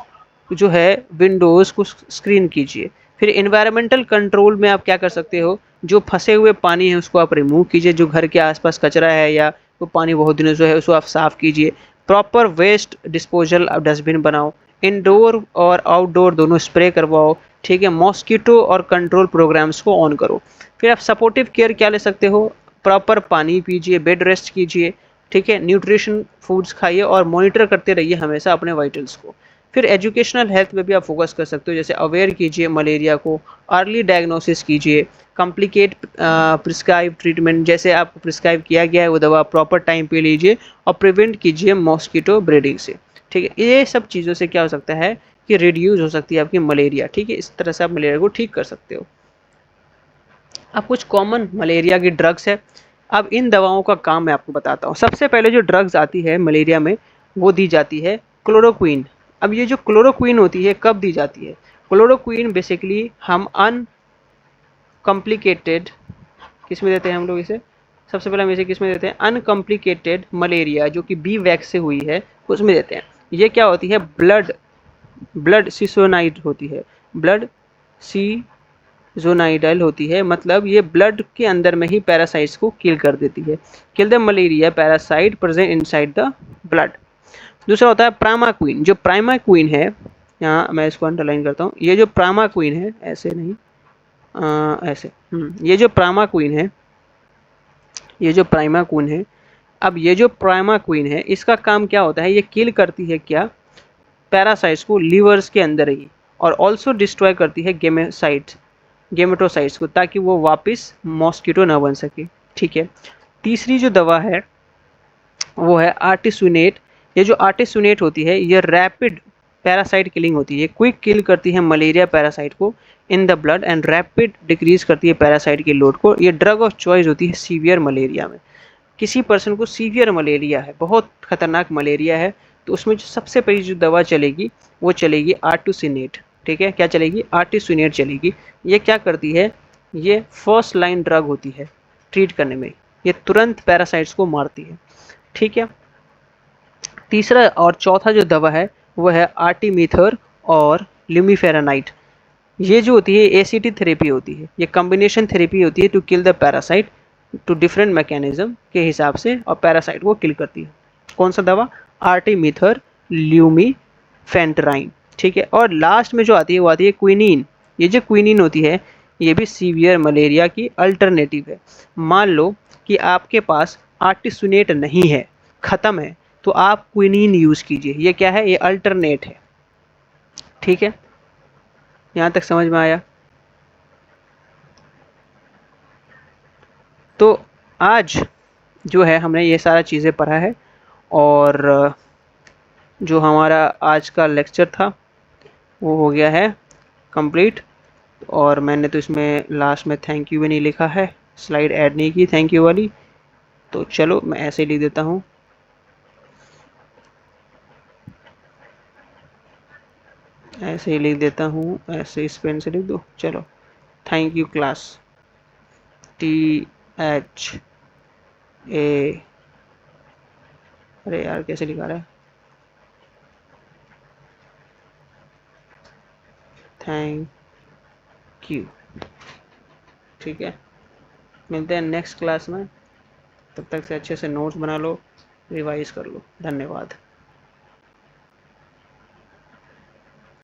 जो है, विंडोज़ को स्क्रीन कीजिए। फिर इन्वायरमेंटल कंट्रोल में आप क्या कर सकते हो, जो फंसे हुए पानी है उसको आप रिमूव कीजिए, जो घर के आसपास कचरा है या वो पानी बहुत दिनों से है उसको आप साफ़ कीजिए। प्रॉपर वेस्ट डिस्पोजल आप डस्टबिन बनाओ, इंडोर और आउटडोर दोनों स्प्रे करवाओ। ठीक है। मॉस्किटो और कंट्रोल प्रोग्राम्स को ऑन करो। फिर आप सपोर्टिव केयर क्या ले सकते हो, प्रॉपर पानी पीजिए, बेड रेस्ट कीजिए। ठीक है। न्यूट्रिशन फूड्स खाइए और मॉनिटर करते रहिए हमेशा अपने वाइटल्स को। फिर एजुकेशनल हेल्थ पे भी आप फोकस कर सकते हो, जैसे अवेयर कीजिए मलेरिया को, अर्ली डायग्नोसिस कीजिए, कॉम्प्लिकेट प्रिस्क्राइब ट्रीटमेंट, जैसे आपको प्रिस्क्राइब किया गया है वो दवा प्रॉपर टाइम पे लीजिए और प्रिवेंट कीजिए मॉस्किटो ब्रीडिंग से। ठीक है। ये सब चीज़ों से क्या हो सकता है कि रिड्यूस हो सकती है आपकी मलेरिया। ठीक है। इस तरह से आप मलेरिया को ठीक कर सकते हो। अब कुछ कॉमन मलेरिया की ड्रग्स है। अब इन दवाओं का काम मैं आपको बताता हूँ। सबसे पहले जो ड्रग्स आती है मलेरिया में वो दी जाती है क्लोरोक्विन। अब ये जो क्लोरोक्विन होती है कब दी जाती है, क्लोरोक्विन बेसिकली हम अनकॉम्प्लिकेटेड किस में देते हैं हम लोग इसे, सबसे पहले हम इसे किस में देते हैं, अनकॉम्प्लिकेटेड मलेरिया जो कि बी वैक्स से हुई है उसमें देते हैं। ये क्या होती है, ब्लड ब्लड सीसोनाइड होती है, ब्लड सीजोनाइडल होती है, मतलब ये ब्लड के अंदर में ही पैरासाइट्स को किल कर देती है। Kill the malaria parasite present inside the blood. दूसरा होता है प्रामाक्विन। जो प्रामाक्विन है, यहाँ मैं इसको अंडरलाइन करता हूँ, ये जो प्रामाक्विन है, ऐसे नहीं, ऐसे, ये जो प्रामाक्विन है, ये जो प्राइमाक्विन है, अब ये जो प्राइमाक्विन है, इसका काम क्या होता है, ये किल करती है क्या, पैरासाइट्स को लीवर्स के अंदर ही, और ऑल्सो डिस्ट्रॉय करती है गेमेटोसाइट्स को, ताकि वो वापस मॉस्किटो ना बन सके। ठीक है। तीसरी जो दवा है वो है आर्टिसुनेट। ये जो आर्टिसुनेट होती है, ये रैपिड पैरासाइट किलिंग होती है, क्विक किल करती है मलेरिया पैरासाइट को in the blood and rapid decrease करती है पैरासाइट के लोड को। ये ड्रग ऑफ चॉइस होती है सीवियर मलेरिया में। किसी पर्सन को सीवियर मलेरिया है, बहुत खतरनाक मलेरिया है, तो उसमें जो सबसे पहली जो दवा चलेगी वो चलेगी आर्टिसुनेट। ठीक है, क्या चलेगी, आर्टिसुनेट चलेगी। ये क्या करती है, ये फर्स्ट लाइन ड्रग होती है ट्रीट करने में, ये तुरंत पैरासाइट्स को मारती है। ठीक है। तीसरा और चौथा जो दवा है वो है आर्टिमीथर और ल्यूमीफेरानाइट। ये जो होती है एसीटी थेरेपी होती है, ये कॉम्बिनेशन थेरेपी होती है to kill the parasite two different mechanism के हिसाब से, और पैरासाइट को किल करती है। कौन सा दवा, आर्टिमीथर ल्यूमीफेंटराइन। ठीक है। और लास्ट में जो आती है वो आती है क्विनीन। ये जो क्विनीन होती है ये भी सीवियर मलेरिया की अल्टरनेटिव है। मान लो कि आपके पास आर्टिसुनेट नहीं है, ख़त्म है, तो आप क्विनीन यूज़ कीजिए। ये क्या है, ये अल्टरनेट है। ठीक है, यहाँ तक समझ में आया। तो आज जो है हमने ये सारा चीज़ें पढ़ा है, और जो हमारा आज का लेक्चर था वो हो गया है कंप्लीट। और मैंने तो इसमें लास्ट में थैंक यू भी नहीं लिखा है, स्लाइड ऐड नहीं की थैंक यू वाली, तो चलो मैं ऐसे ही लिख देता हूँ, ऐसे ही लिख देता हूँ, ऐसे इस पेन से लिख दो। चलो, थैंक यू क्लास, THA, अरे यार कैसे लिखा रहा है, थैंक यू। ठीक है, मिलते हैं नेक्स्ट क्लास में, तब तक से अच्छे से नोट्स बना लो, रिवाइज कर लो। धन्यवाद।